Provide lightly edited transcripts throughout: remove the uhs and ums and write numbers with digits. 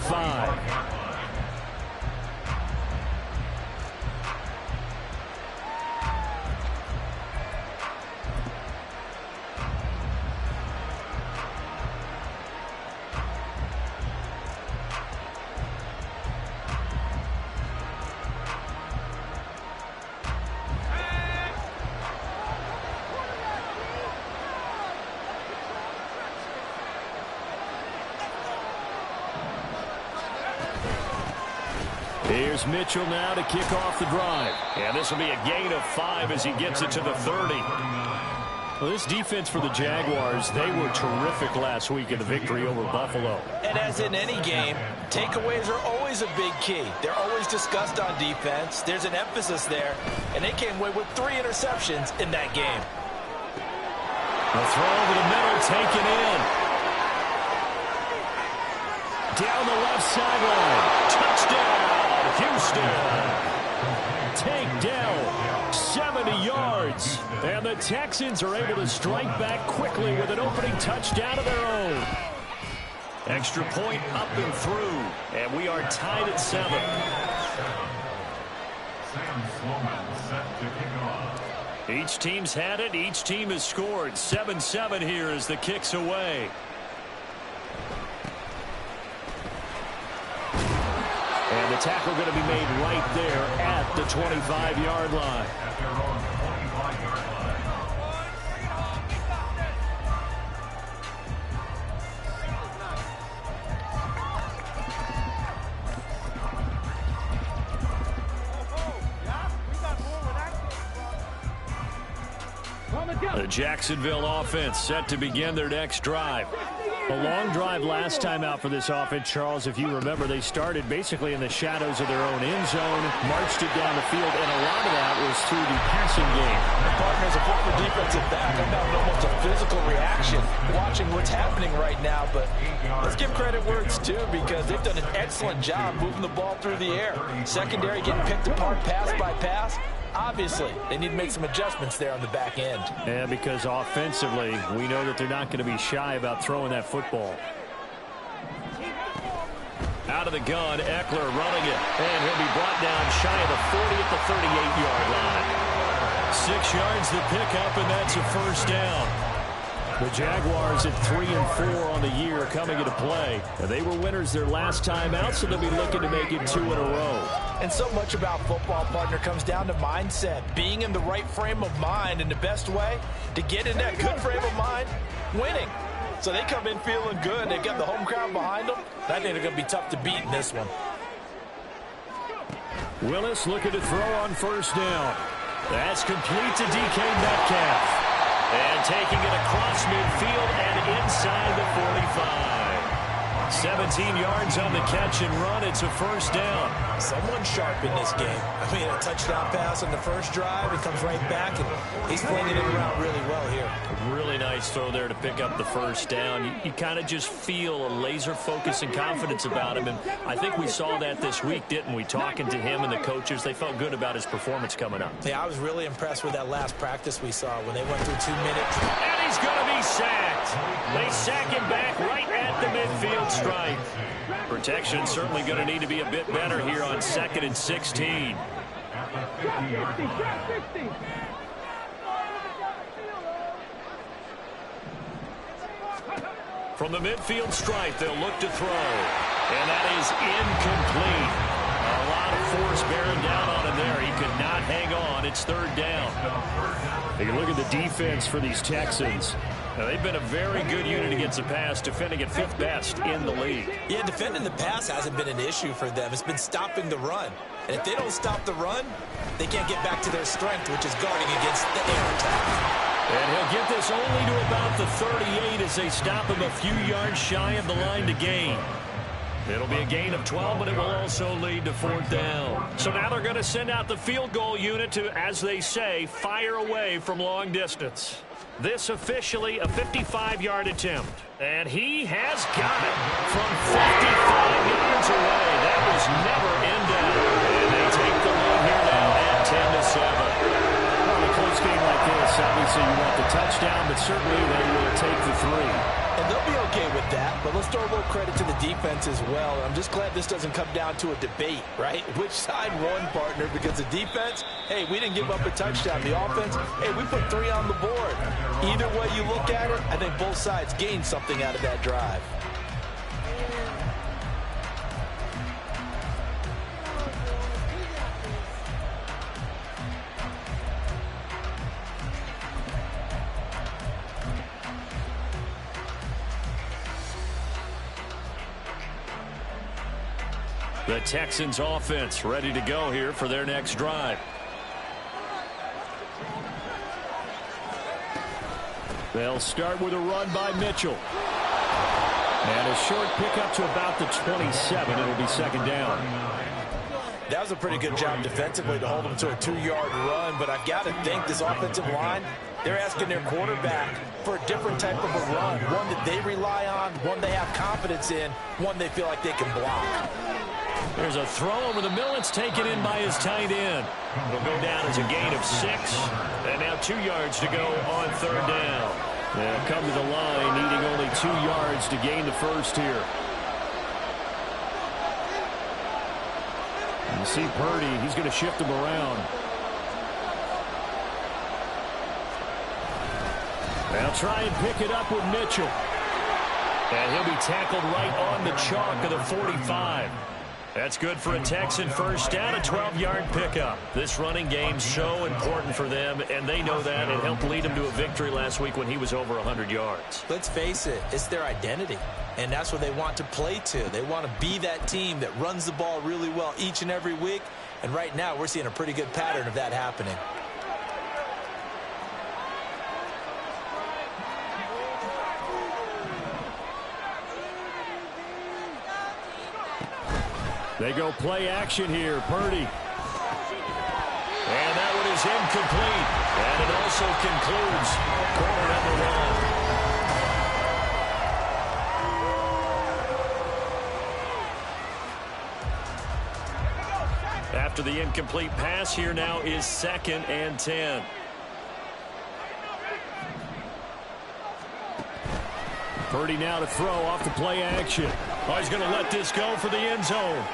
25. Here's Mitchell now to kick off the drive. And this will be a gain of 5 as he gets it to the 30. Well, this defense for the Jaguars, they were terrific last week in the victory over Buffalo. And as in any game, takeaways are always a big key. They're always discussed on defense. There's an emphasis there. And they came away with 3 interceptions in that game. A throw over the middle, taken in. Down the left sideline. Touchdown, Houston. Takedown, 70 yards. And the Texans are able to strike back quickly with an opening touchdown of their own. Extra point up and through. And we are tied at 7. Each team's had it. Each team has scored. 7-7 here as the kick's away. And the tackle going to be made right there at the 25-yard line. The Jacksonville offense set to begin their next drive. A long drive last time out for this offense, Charles. If you remember, they started basically in the shadows of their own end zone, marched it down the field, and a lot of that was through the passing game. Partner, as a former defensive back, I'm having almost a physical reaction watching what's happening right now. But let's give credit where it's due, because they've done an excellent job moving the ball through the air. Secondary getting picked apart pass by pass. Obviously, they need to make some adjustments there on the back end. Yeah, because offensively, we know that they're not going to be shy about throwing that football. Out of the gun, Eckler running it. And he'll be brought down shy of the 40 at the 38-yard line. 6 yards the pickup, and that's a first down. The Jaguars at 3-4 on the year coming into play. They were winners their last time out, so they'll be looking to make it 2 in a row. And so much about football, partner, comes down to mindset. Being in the right frame of mind, and the best way to get in that good frame of mind, winning. So they come in feeling good. They've got the home crowd behind them. I think they're going to be tough to beat in this one. Willis looking to throw on first down. That's complete to DK Metcalf. And taking it across midfield and inside the 45. 17 yards on the catch and run. It's a first down. Someone sharp in this game. I mean, a touchdown pass on the first drive. It comes right back, and he's flinging it around really well here. Really nice throw there to pick up the first down. You kind of just feel a laser focus and confidence about him, and I think we saw that this week, didn't we? Talking to him and the coaches, they felt good about his performance coming up. Yeah, I was really impressed with that last practice we saw when they went through 2 minutes. And he's going to be sacked. They sack him back right at the midfield stripe. Protection certainly going to need to be a bit better here on 2nd and 16. From the midfield stripe, they'll look to throw. And that is incomplete. A lot of force bearing down on him there. He could not hang on. It's 3rd down. Take a look at the defense for these Texans. Now, they've been a very good unit against the pass, defending at 5th best in the league. Yeah, defending the pass hasn't been an issue for them. It's been stopping the run. And if they don't stop the run, they can't get back to their strength, which is guarding against the air attack. And he'll get this only to about the 38 as they stop him a few yards shy of the line to gain. It'll be a gain of 12, but it will also lead to 4th down. So now they're going to send out the field goal unit to, as they say, fire away from long distance. This officially a 55-yard attempt. And he has got it from 55 yards away. That was never in doubt. And they take the lead here now at 10-7. Well, in a close game like this, obviously you want the touchdown, but certainly they will take the 3. And they'll be okay with that, but let's throw a little credit to the defense as well. I'm just glad this doesn't come down to a debate, right? Which side won, partner? Because the defense, hey, we didn't give up a touchdown. The offense, hey, we put 3 on the board. Either way you look at it, I think both sides gained something out of that drive. The Texans offense ready to go here for their next drive. They'll start with a run by Mitchell. And a short pickup to about the 27. It'll be second down. That was a pretty good job defensively to hold them to a 2-yard run, but I've got to think this offensive line, they're asking their quarterback for a different type of a run, one that they rely on, one they have confidence in, one they feel like they can block. There's a throw over the middle. It's taken in by his tight end. It'll go down as a gain of 6. And now 2 yards to go on third down. They'll come to the line needing only 2 yards to gain the first here. You see Purdy, he's going to shift him around. They'll try and pick it up with Mitchell. And he'll be tackled right on the chalk of the 45. That's good for a Texan first down, a 12-yard pickup. This running game's so important for them, and they know that. It helped lead them to a victory last week when he was over 100 yards. Let's face it, it's their identity, and that's what they want to play to. They want to be that team that runs the ball really well each and every week, and right now we're seeing a pretty good pattern of that happening. They go play action here. Purdy. And that one is incomplete. And it also concludes quarter number 1. After the incomplete pass, here now is 2nd and 10. Purdy now to throw off the play action. Oh, he's going to let this go for the end zone.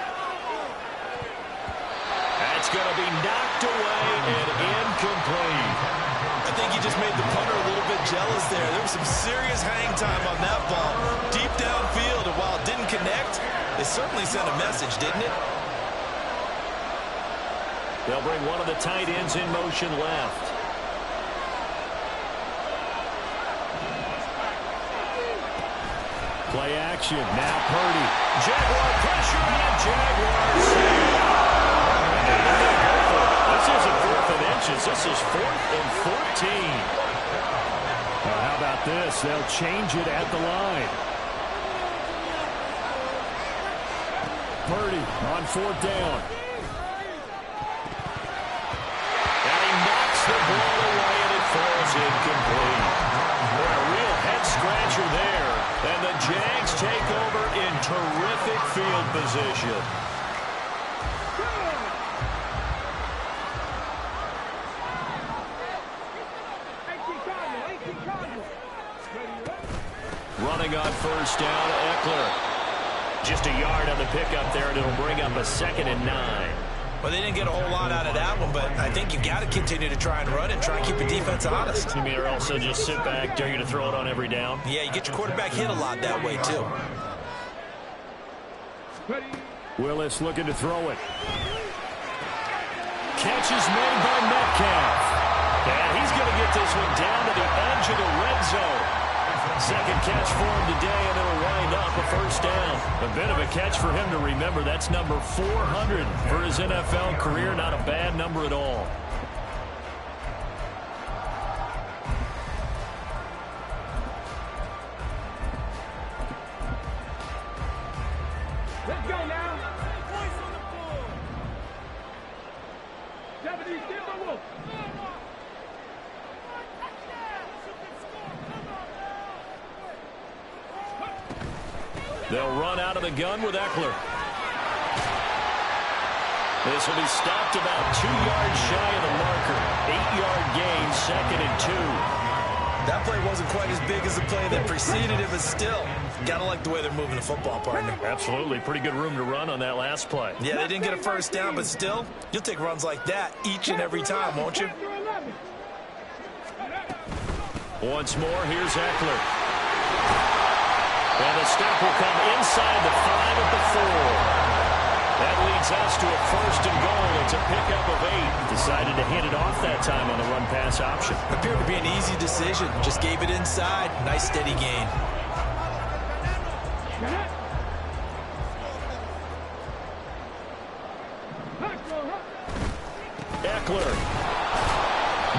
That's going to be knocked away and incomplete. I think he just made the punter a little bit jealous there. There was some serious hang time on that ball. Deep downfield, and while it didn't connect, it certainly sent a message, didn't it? They'll bring one of the tight ends in motion left. Play action. Now Purdy. Jaguar pressure and Jaguars. This isn't 4th and inches. This is 4th and 14. How about this? They'll change it at the line. Purdy on 4th down. And he knocks the ball away and it falls incomplete. Boy, a real head scratcher there. And the Jags take over in terrific field position. Running on first down, Eckler. Just a yard on the pickup there, and it'll bring up a 2nd and 9. Well, they didn't get a whole lot out of that one, but I think you've got to continue to try and run and try and keep the defense honest. You mean or also just sit back, dare you to throw it on every down? Yeah, you get your quarterback hit a lot that way, too. Willis looking to throw it. Catch is made by Metcalf. And he's going to get this one down to the edge of the red zone. Second catch for him today, and it'll wind up a first down. A bit of a catch for him to remember. That's number 400 for his NFL career. Not a bad number at all. Let's go now. Voice on the board. Japanese, get the wolf. They'll run out of the gun with Eckler. This will be stopped about 2 yards shy of the marker. 8-yard gain, 2nd and 2. That play wasn't quite as big as the play that preceded it, but still, Gotta like the way they're moving the football, partner. Absolutely. Pretty good room to run on that last play. Yeah, they didn't get a first down, but still, you'll take runs like that each and every time, won't you? Once more, here's Eckler. And the stop will come inside the 5 at the 4. That leads us to a 1st and goal. It's a pickup of 8. Decided to hand it off that time on the run-pass option. Appeared to be an easy decision. Just gave it inside. Nice steady gain. Eckler.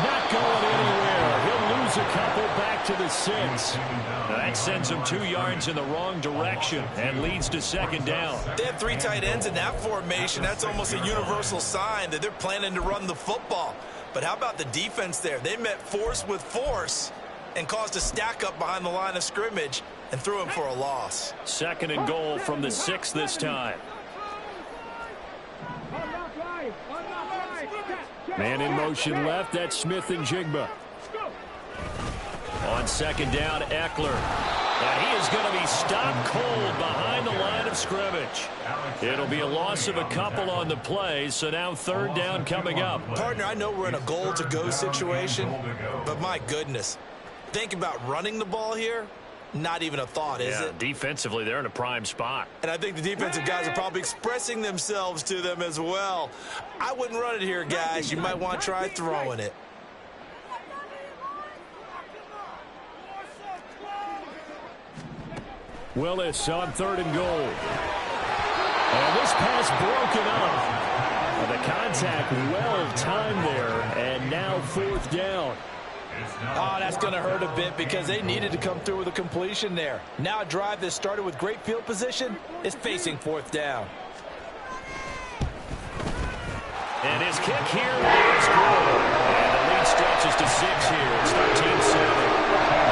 Not going anywhere. He'll lose a couple back to the 6. Now that sends him 2 yards in the wrong direction and leads to 2nd down. They have 3 tight ends in that formation. That's almost a universal sign that they're planning to run the football. But how about the defense there? They met force with force and caused a stack up behind the line of scrimmage and threw him for a loss. 2nd and goal from the 6 this time. Man in motion left. That's Smith and Jigba. On 2nd down, Eckler. And he is going to be stopped cold behind the line of scrimmage. It'll be a loss of a couple on the play, so now 3rd down coming up. Partner, I know we're in a goal-to-go situation, but my goodness. Think about running the ball here. Not even a thought, is it? Defensively, they're in a prime spot. And I think the defensive guys are probably expressing themselves to them as well. I wouldn't run it here, guys. You might want to try throwing it. Willis on 3rd and goal. And this pass broken up. The contact well timed there, and now 4th down. Oh, that's going to hurt a bit because they needed to come through with a completion there. Now a drive that started with great field position is facing 4th down. And his kick here is good. And the lead stretches to 6 here. It's 13-7.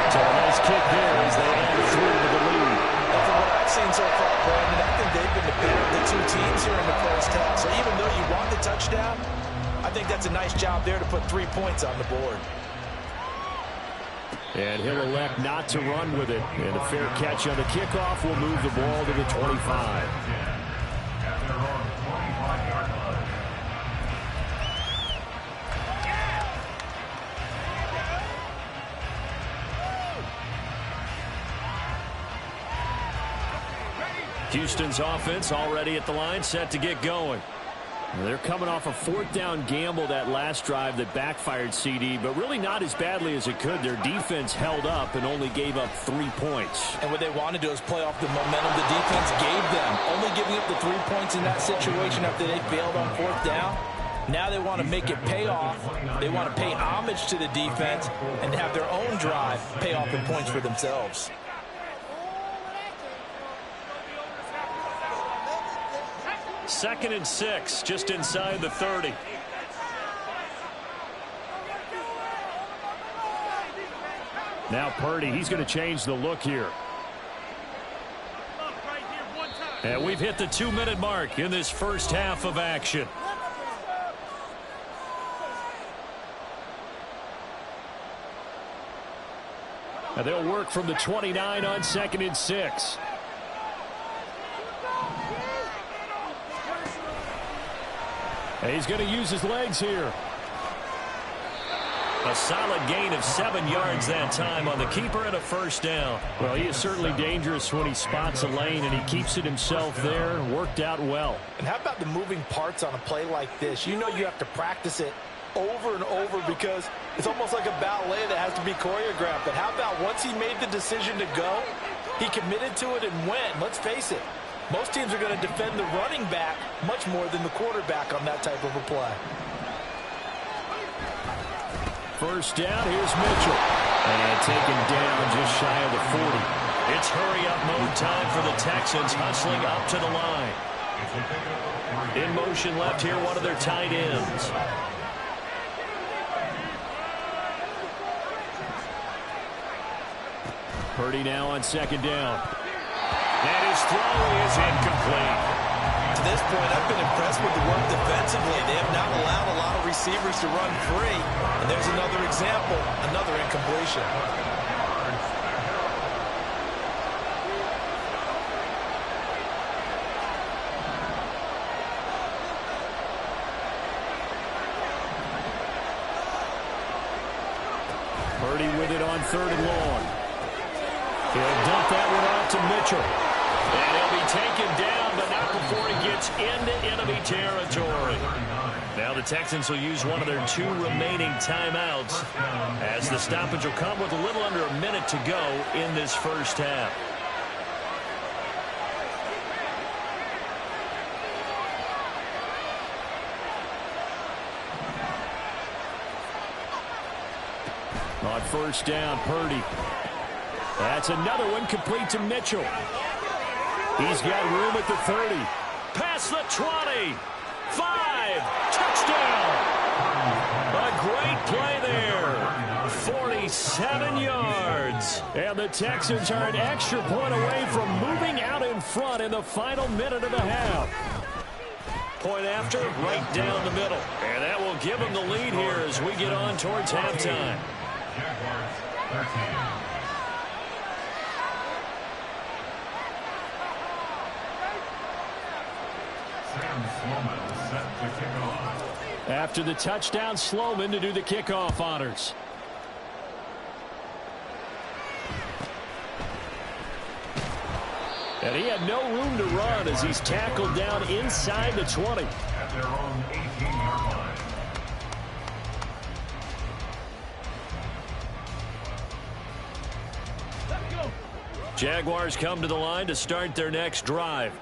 So a nice kick there as they add 3 to the lead. And from what I've seen so far, Brandon, I think they've been the better of the 2 teams here in the first half. So even though you want the touchdown, I think that's a nice job there to put 3 points on the board. And he'll elect not to run with it. And a fair catch on the kickoff will move the ball to the 25. Houston's offense already at the line, set to get going. They're coming off a 4th down gamble that last drive that backfired, CD, but really not as badly as it could. Their defense held up and only gave up 3 points. And what they want to do is play off the momentum the defense gave them. Only giving up the 3 points in that situation after they failed on 4th down. Now they want to make it pay off. They want to pay homage to the defense and have their own drive pay off in points for themselves. Second and 6, just inside the 30. Now Purdy, he's going to change the look here. And we've hit the 2-minute mark in this first half of action. And they'll work from the 29 on 2nd and 6. And he's going to use his legs here. A solid gain of 7 yards that time on the keeper and a 1st down. Well, he is certainly dangerous when he spots a lane, and he keeps it himself there. Worked out well. And how about the moving parts on a play like this? You know you have to practice it over and over because it's almost like a ballet that has to be choreographed. But how about once he made the decision to go, he committed to it and went. Let's face it. Most teams are going to defend the running back much more than the quarterback on that type of a play. 1st down, here's Mitchell. And taken down just shy of the 40. It's hurry-up mode time for the Texans, hustling up to the line. In motion left here, one of their tight ends. Purdy now on 2nd down. And his throw is incomplete. To this point, I've been impressed with the work defensively. They have not allowed a lot of receivers to run free. And there's another example, another incompletion. 3rd and long. He'll dump that one off to Mitchell. And he'll be taken down, but not before he gets into enemy territory. Now the Texans will use one of their 2 remaining timeouts as the stoppage will come with a little under a minute to go in this first half. On first down, Purdy. That's another one complete to Mitchell. He's got room at the 30. Past the 20. 5. Touchdown. A great play there. 47 yards. And the Texans are an extra point away from moving out in front in the final minute of the half. Point after, right down the middle. And that will give them the lead here as we get on towards halftime. Jaguars 13. Set to kick off. After the touchdown, Sloman to do the kickoff honors. And he had no room to run as he's tackled down inside the 20. At their own 18-yard line. Jaguars come to the line to start their next drive.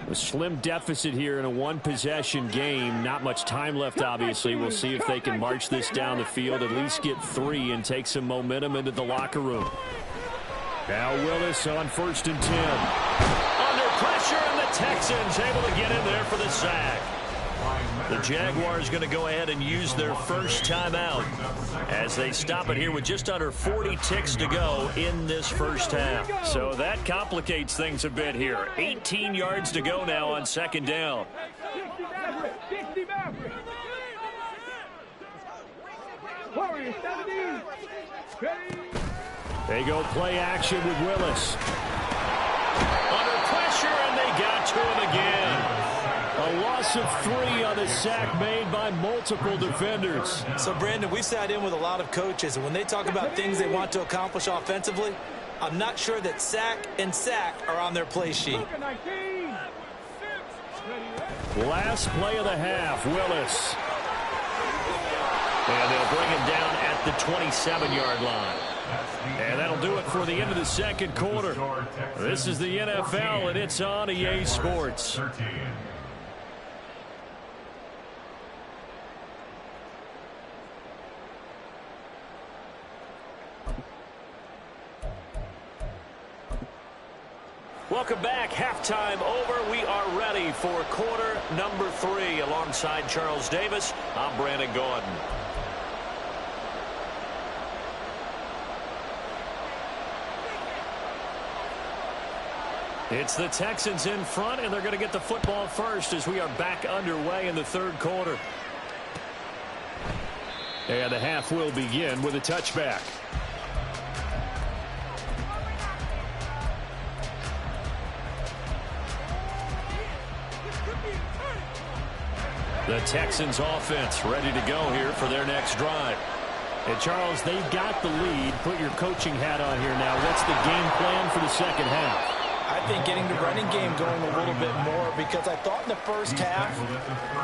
A slim deficit here in a one-possession game. Not much time left, obviously. We'll see if they can march this down the field, at least get 3, and take some momentum into the locker room. Now Willis on 1st and 10. Under pressure, and the Texans able to get in there for the sack. The Jaguars going to go ahead and use their first timeout as they stop it here with just under 40 ticks to go in this first half. So that complicates things a bit here. 18 yards to go now on 2nd down. They go play action with Willis. Under pressure, and they got to him again. A loss of 3 on the sack made by multiple defenders. So, Brandon, we sat in with a lot of coaches, and when they talk about things they want to accomplish offensively, I'm not sure that sack and sack are on their play sheet. Last play of the half, Willis. And they'll bring him down at the 27-yard line. And that'll do it for the end of the second quarter. This is the NFL, and it's on EA Sports. Welcome back. Halftime over. We are ready for quarter number 3. Alongside Charles Davis, I'm Brandon Gordon. It's the Texans in front, and they're going to get the football first as we are back underway in the 3rd quarter. And the half will begin with a touchback. The Texans offense ready to go here for their next drive. And Charles, they've got the lead. Put your coaching hat on here now. What's the game plan for the second half? I think getting the running game going a little bit more, because I thought in the first half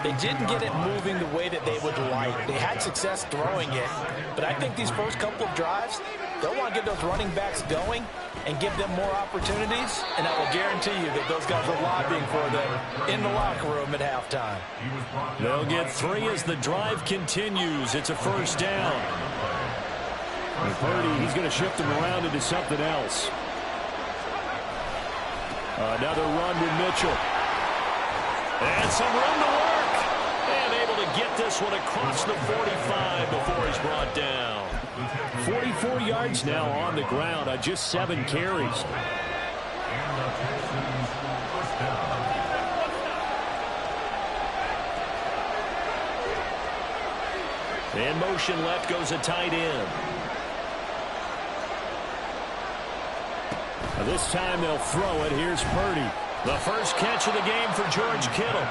they didn't get it moving the way that they would like. They had success throwing it, but I think these first couple of drives, they'll want to get those running backs going and give them more opportunities, and I will guarantee you that those guys are lobbying for them in the locker room at halftime. They'll get 3 as the drive continues. It's a first down. And Purdy, he's going to shift them around into something else. Another run with Mitchell. And some room to work. And able to get this one across the 45 before he's brought down. 44 yards now on the ground on just 7 carries. In motion left goes a tight end. This time they'll throw it. Here's Purdy. The first catch of the game for George Kittle.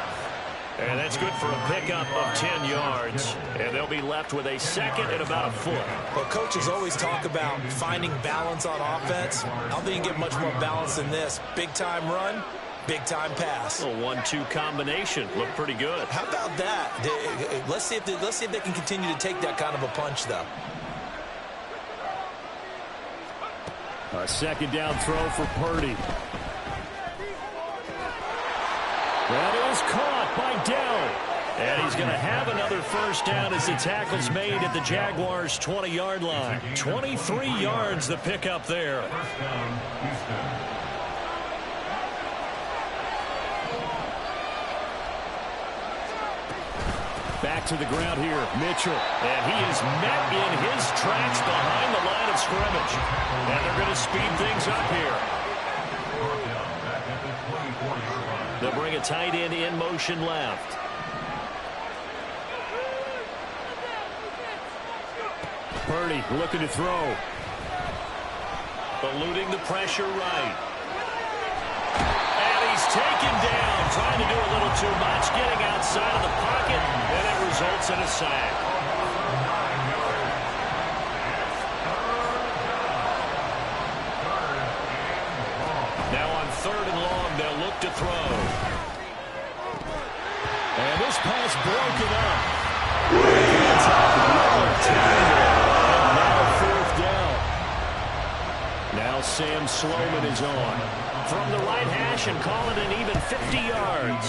And that's good for a pickup of 10 yards. And they'll be left with a second and about a foot. Well, coaches always talk about finding balance on offense. I don't think you get much more balance than this. Big-time run, big-time pass. A 1-2 combination. Looked pretty good. How about that? Let's see if they can continue to take that kind of a punch, though. A second down throw for Purdy. That is caught by Dell. And he's going to have another first down as the tackle's made at the Jaguars' 20-yard line. 23 yards the pickup there. First down, Houston. Back to the ground here, Mitchell. And he is met in his tracks behind the line of scrimmage. And they're going to speed things up here. Fourth down, back at the 24-yard line. They'll bring a tight end in motion left. Purdy looking to throw. Eluding the pressure right. And he's taken down. Trying to do a little too much. Getting outside of the pocket. And it results in a sack. Now on third and long, they'll look to throw. And this pass broken up. And now fourth down. Now Sam Sloman is on. From the right hash and call it an even 50 yards.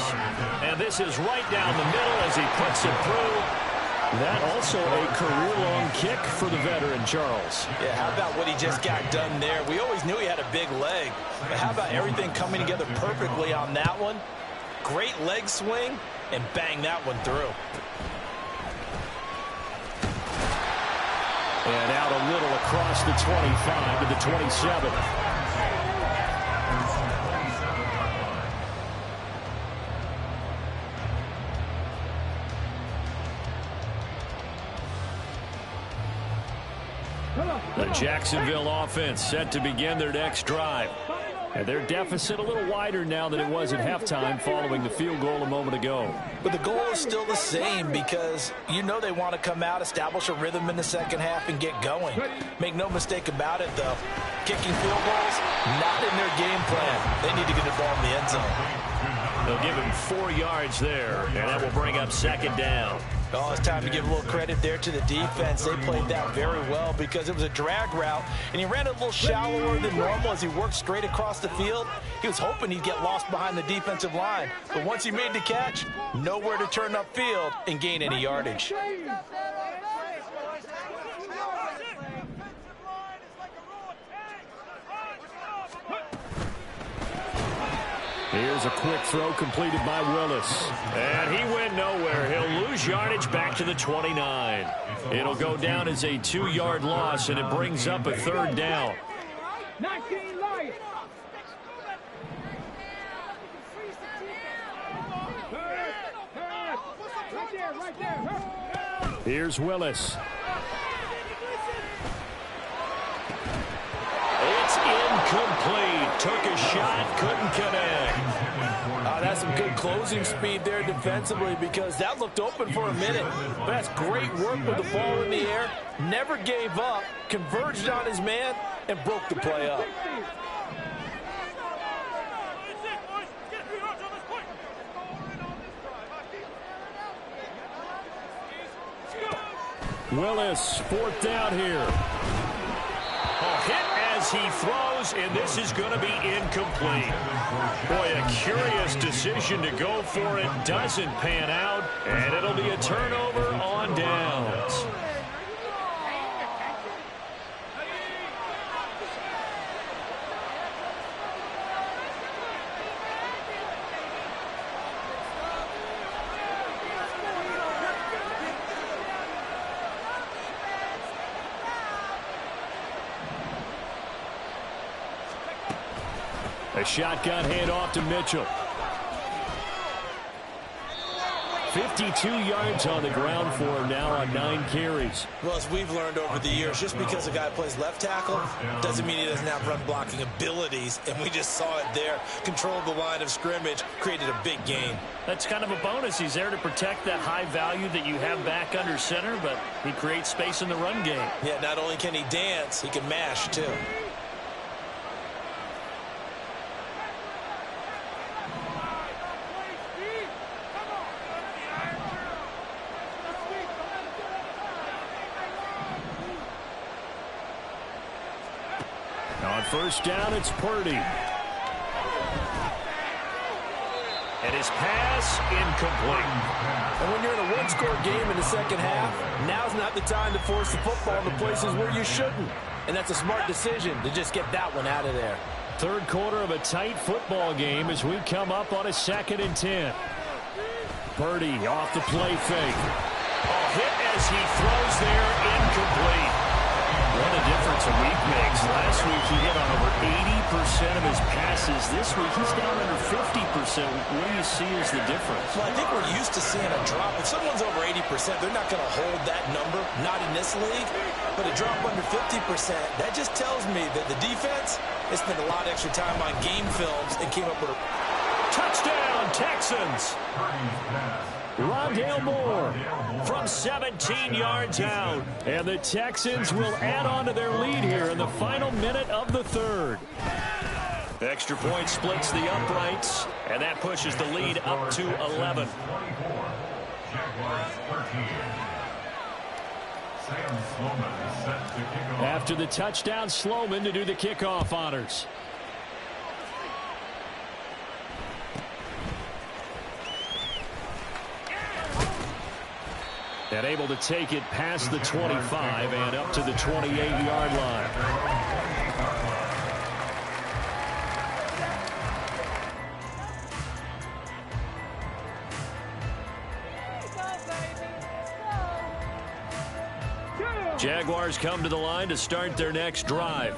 And this is right down the middle as he puts it through. That also a career-long kick for the veteran, Charles. Yeah, how about what he just got done there? We always knew he had a big leg. But how about everything coming together perfectly on that one? Great leg swing, and bang that one through. And out a little across the 25 to the 27. The Jacksonville offense set to begin their next drive. And their deficit a little wider now than it was at halftime following the field goal a moment ago. But the goal is still the same because you know they want to come out, establish a rhythm in the second half, and get going. Make no mistake about it, though. Kicking field goals, not in their game plan. They need to get the ball in the end zone. They'll give him 4 yards there, and that will bring up second down. Oh, it's time to give a little credit there to the defense. They played that very well because it was a drag route, and he ran a little shallower than normal as he worked straight across the field. He was hoping he'd get lost behind the defensive line, but once he made the catch, nowhere to turn upfield and gain any yardage. Here's a quick throw completed by Willis. And he went nowhere. He'll lose yardage back to the 29. It'll go down as a 2-yard loss, and it brings up a third down. 19 light. Right there. Here's Willis. It's incomplete. Took a shot, couldn't connect. That's some good closing speed there defensively because that looked open for a minute. But that's great work with the ball in the air. Never gave up, converged on his man, and broke the play up. Willis, fourth down here. A hit as he throws, and this is going to be incomplete. Boy, a curious decision to go for it. Doesn't pan out, and it'll be a turnover on downs. A shotgun handoff to Mitchell. 52 yards on the ground for him now on 9 carries. Well, as we've learned over the years, just because a guy plays left tackle doesn't mean he doesn't have run blocking abilities, and we just saw it there. Controlled the line of scrimmage, created a big gain. That's kind of a bonus. He's there to protect that high value that you have back under center, but he creates space in the run game. Yeah, not only can he dance, he can mash, too. On first down, it's Purdy. And his pass incomplete. And when you're in a one-score game in the second half, now's not the time to force the football to places where you shouldn't. And that's a smart decision to just get that one out of there. Third quarter of a tight football game as we come up on a 2nd and 10. Purdy off the play fake. A hit as he throws there, incomplete. What a difference a week makes. Last week he hit on over 80% of his passes. This week he's down under 50%. What do you see as the difference? Well, I think we're used to seeing a drop. If someone's over 80%, they're not going to hold that number, not in this league. But a drop under 50%, that just tells me that the defense has spent a lot of extra time on game films and came up with a touchdown, Texans. Rondale Moore from 17 yards out. And the Texans will add on to their lead here in the final minute of the 3rd. The extra point splits the uprights, and that pushes the lead up to 11. After the touchdown, Sloman to do the kickoff honors. And able to take it past the 25 and up to the 28-yard line. Jaguars come to the line to start their next drive.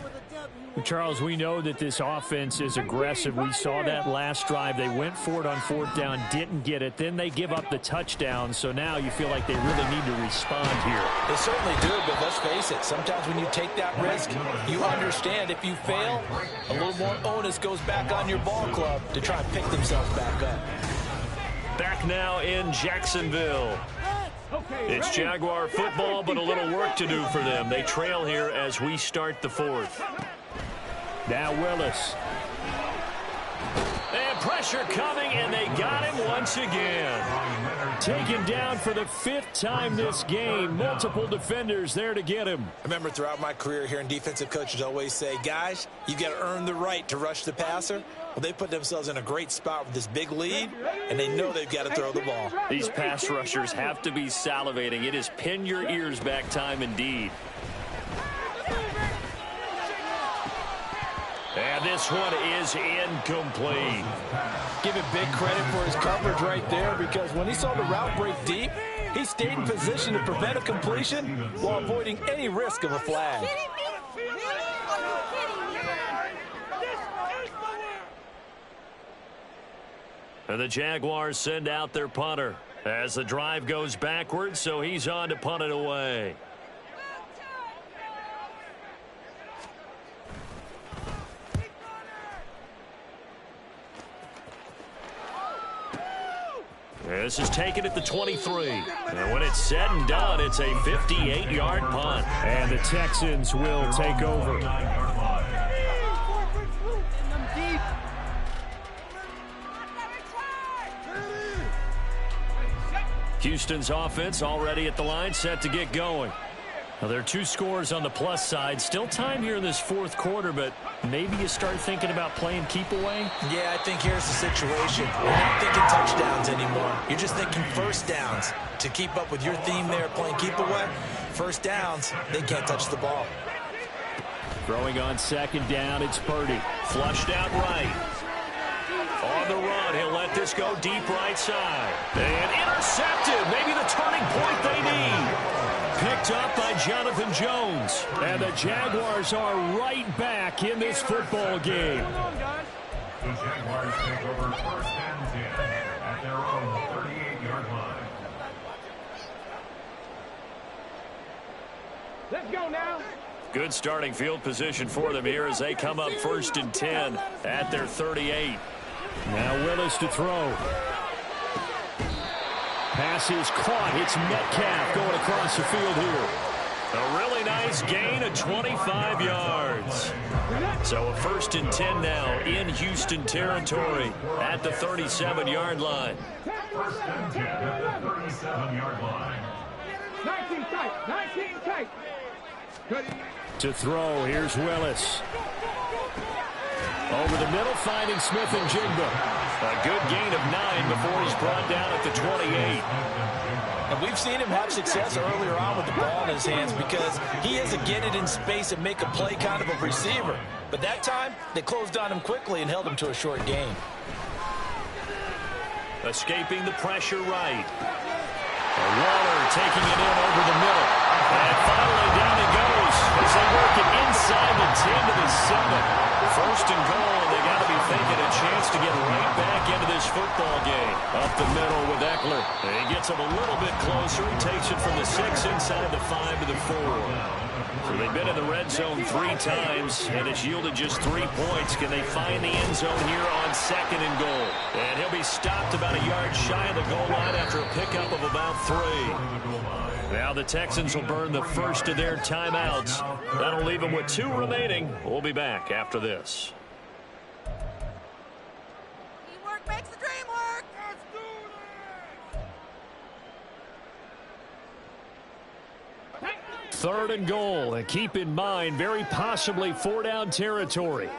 Charles, we know that this offense is aggressive. We saw that last drive. They went for it on 4th down, didn't get it. Then they give up the touchdown. So now you feel like they really need to respond here. They certainly do, but let's face it. Sometimes when you take that risk, you understand if you fail, a little more onus goes back on your ball club to try and pick themselves back up. Back now in Jacksonville. It's Jaguar football, but a little work to do for them. They trail here as we start the 4th. Now Willis. And pressure coming, and they got him once again. Taken down for the 5th time this game. Multiple defenders there to get him. I remember throughout my career hearing defensive coaches always say, guys, you got to earn the right to rush the passer. Well, they put themselves in a great spot with this big lead, and they know they've got to throw the ball. These pass rushers have to be salivating. It is pin your ears back time indeed. And this one is incomplete. Give him big credit for his coverage right there, because when he saw the route break deep, he stayed in position to prevent a completion while avoiding any risk of a flag. And the Jaguars send out their punter as the drive goes backwards, so he's on to punt it away. This is taken at the 23. And when it's said and done, it's a 58-yard punt. And the Texans will take over. Houston's offense already at the line, set to get going. Now, there are 2 scores on the plus side. Still time here in this 4th quarter, but maybe you start thinking about playing keep away? Yeah, I think here's the situation. You're not thinking touchdowns anymore. You're just thinking first downs. To keep up with your theme there, playing keep away, first downs, they can't touch the ball. Throwing on 2nd down, it's Purdy. Flushed out right. On the run, he'll let this go deep right side. And intercepted. Maybe the turning point they need. Picked up by Jonathan Jones. And the Jaguars are right back in this football game. The Jaguars take over 1st and 10 at their own 38-yard line. Let's go now. Good starting field position for them here as they come up 1st and 10 at their 38. Now Willis to throw. Pass is caught. It's Metcalf going across the field here. A really nice gain of 25 yards. So a 1st and 10 now in Houston territory at the 37-yard line. 1st and 10 at the 37-yard line. 19 tight. 19 tight. To throw, here's Willis. Over the middle, finding Smith and Jigba. A good gain of 9 before he's brought down at the 28. And we've seen him have success earlier on with the ball in his hands because he is a get it in space and make a play kind of a receiver. But that time, they closed on him quickly and held him to a short gain. Escaping the pressure right. Waller taking it in over the middle. And finally down it goes as they work it inside the 10 to the 7. 1st and goal, and they got to be thinking a chance to get right back into this football game. Up the middle with Eckler. And he gets him a little bit closer. He takes it from the 6 inside the 5 to the 4. So they've been in the red zone 3 times, and it's yielded just 3 points. Can they find the end zone here on 2nd and goal? And he'll be stopped about a yard shy of the goal line after a pickup of about 3. Now the Texans will burn the first of their timeouts. That'll leave them with 2 remaining. We'll be back after this. Teamwork makes the dream work. Let's do 3rd and goal, and keep in mind, very possibly 4-down territory.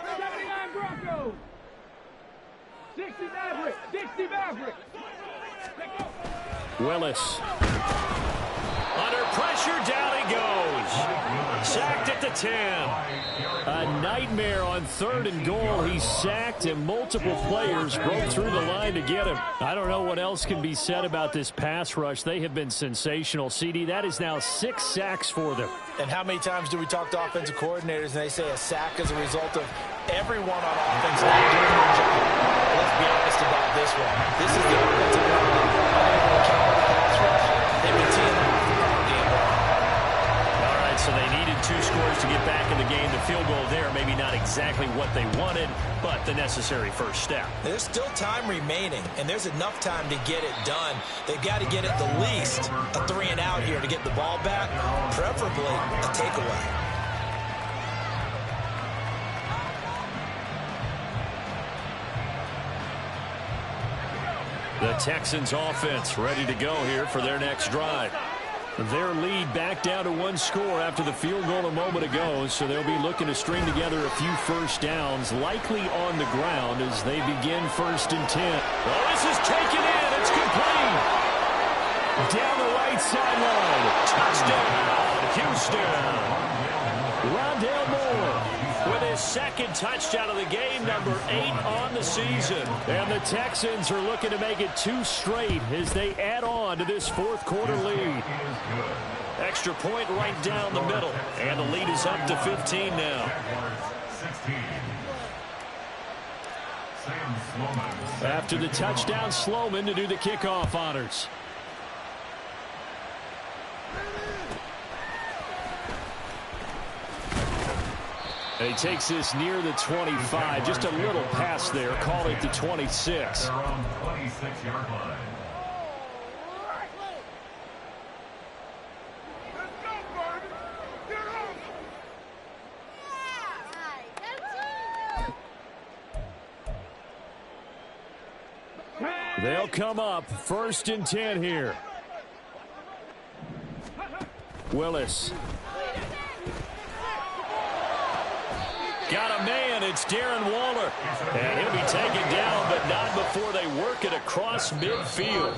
79 Broncos. 60 Maverick. 60 Maverick. Willis. Under pressure, down he goes. Sacked at the 10. A nightmare on 3rd and goal. He's sacked, and multiple players broke through the line to get him. I don't know what else can be said about this pass rush. They have been sensational. CD, that is now 6 sacks for them. And how many times do we talk to offensive coordinators and they say a sack is a result of everyone on offense not doing their job? Let's be honest about this one. This is the offensive line unable to counter the pass rush. They've been teeing off the run game wrong. All right, so they needed 2 scores to get back in the game. The field goal there, maybe not exactly what they wanted, but the necessary first step. There's still time remaining, and there's enough time to get it done. They've got to get at the least a 3 and out here to get the ball back, preferably a takeaway. The Texans offense ready to go here for their next drive. Their lead back down to 1 score after the field goal a moment ago, so they'll be looking to string together a few first downs, likely on the ground as they begin 1st and 10. Oh, this is taken in. It's complete. Down the right sideline. Touchdown, Houston. Rondale Moore with his 2nd touchdown of the game, number 8 on the season. And the Texans are looking to make it 2 straight as they add on to this 4th quarter lead. Extra point right down the middle, and the lead is up to 15 now. After the touchdown, Sloman to do the kickoff honors. And he takes this near the 25. Just a little pass there. Call it the 26. They're on 26-yard line. They'll come up 1st and 10 here. Willis. Got a man. It's Darren Waller. And he'll be taken down, but not before they work it across midfield.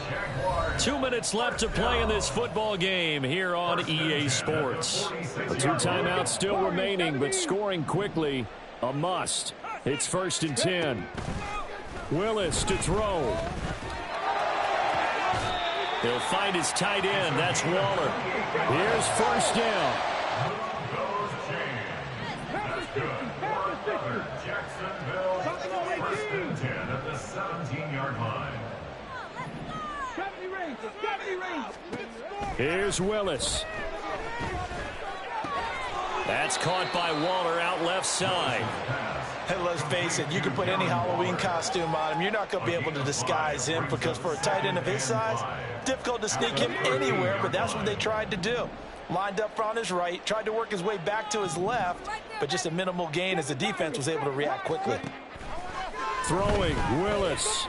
2 minutes left to play in this football game here on EA Sports. A 2 timeouts still remaining, but scoring quickly, a must. It's 1st and 10. Willis to throw. He'll find his tight end. That's Waller. Here's 1st down. Jacksonville, 1st and 10 at the 17-yard line. Here's Here's Willis. That's caught by Waller out left side. Hey, let's face it, you can put any Halloween costume on him. You're not going to be able to disguise him because for a tight end of his size, difficult to sneak him anywhere, but that's what they tried to do. Lined up on his right, tried to work his way back to his left, but just a minimal gain as the defense was able to react quickly. Throwing, Willis.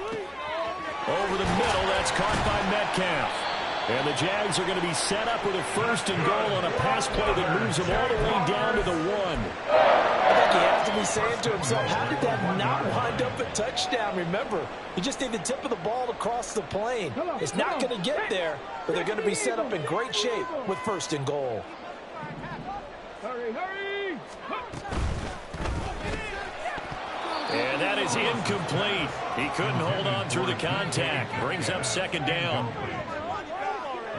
Over the middle, that's caught by Metcalf. And the Jags are going to be set up with a 1st and goal on a pass play that moves them all the way down to the 1. I think he has to be saying to himself, how did that not wind up a touchdown? Remember, you just need the tip of the ball to cross the plane. It's not going to get there, but they're going to be set up in great shape with 1st and goal. Hurry, hurry! And that is incomplete. He couldn't hold on through the contact. Brings up 2nd down.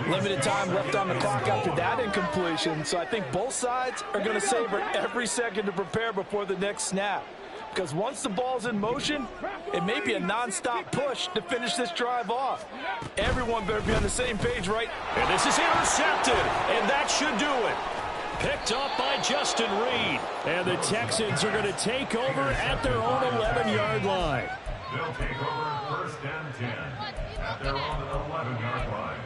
Limited time left on the clock after that incompletion, so I think both sides are going to savor every second to prepare before the next snap. Because once the ball's in motion, it may be a nonstop push to finish this drive off. Everyone better be on the same page, right? And this is intercepted, and that should do it. Picked up by Justin Reed. And the Texans are going to take over at their own 11-yard line. They'll take over 1st and 10 at their own 11-yard line.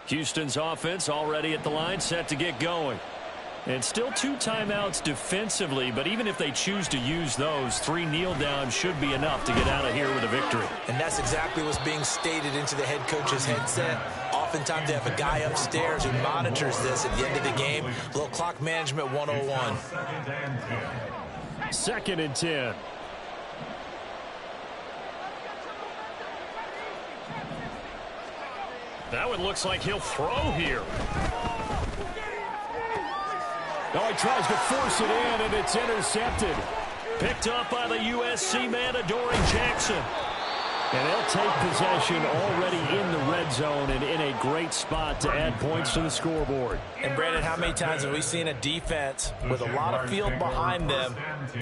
Houston's offense already at the line, set to get going. And still 2 timeouts defensively, but even if they choose to use those, 3 kneel downs should be enough to get out of here with a victory. And that's exactly what's being stated into the head coach's headset. Oftentimes they have a guy upstairs who monitors this at the end of the game. A little clock management 101. 2nd and 10. That one looks like he'll throw here. Oh, he tries to force it in, and it's intercepted. Picked up by the USC man, Adoree Jackson. And they'll take possession already in the red zone and in a great spot to add points to the scoreboard. And, Brandon, how many times have we seen a defense with a lot of field behind them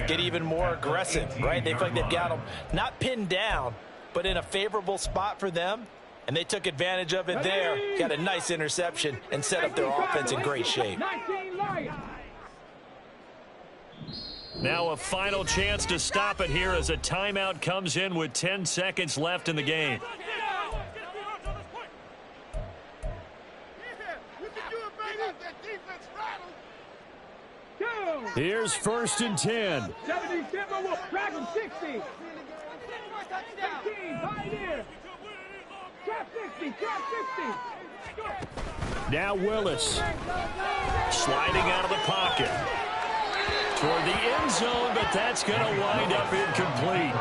get even more aggressive, right? They feel like they've got them not pinned down, but in a favorable spot for them. And they took advantage of it there, got a nice interception, and set up their offense in great shape. Now a final chance to stop it here as a timeout comes in with 10 seconds left in the game. Here's 1st and 10. 77 will track him 60. 15, pioneer. Trap 60, trap 60. Now Willis. Sliding out of the pocket. Toward the end zone, but that's going to wind up incomplete.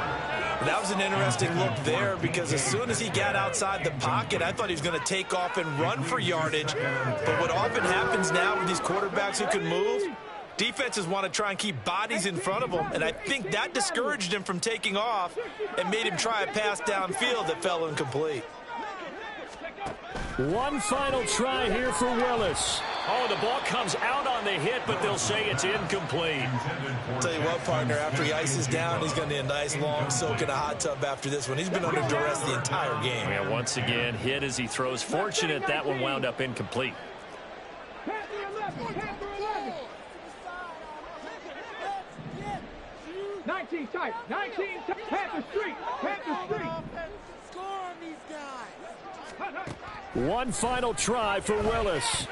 That was an interesting look there because as soon as he got outside the pocket, I thought he was going to take off and run for yardage. But what often happens now with these quarterbacks who can move, defenses want to try and keep bodies in front of them, and I think that discouraged him from taking off and made him try a pass downfield that fell incomplete. One final try here for Willis. Oh, the ball comes out on the hit, but they'll say it's incomplete. I'll tell you what, partner, after he ices down, he's going to need a nice long soak in a hot tub after this one. He's been under duress the entire game. Yeah, once again, hit as he throws. Fortunate that one wound up incomplete. 19 tight, 19 tight. Panther Street, Panther Street. Score on these guys. One final try for Willis.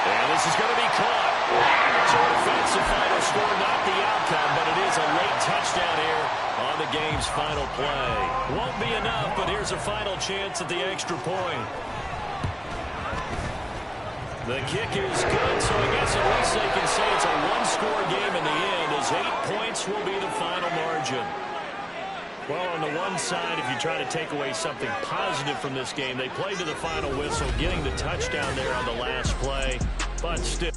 And this is going to be caught. So defensive final score, not the outcome, but it is a late touchdown here on the game's final play. Won't be enough, but here's a final chance at the extra point. The kick is good, so I guess at least they can say it's a one-score game in the end, as 8 points will be the final margin. Well, on the one side, if you try to take away something positive from this game, they played to the final whistle, getting the touchdown there on the last play, but still.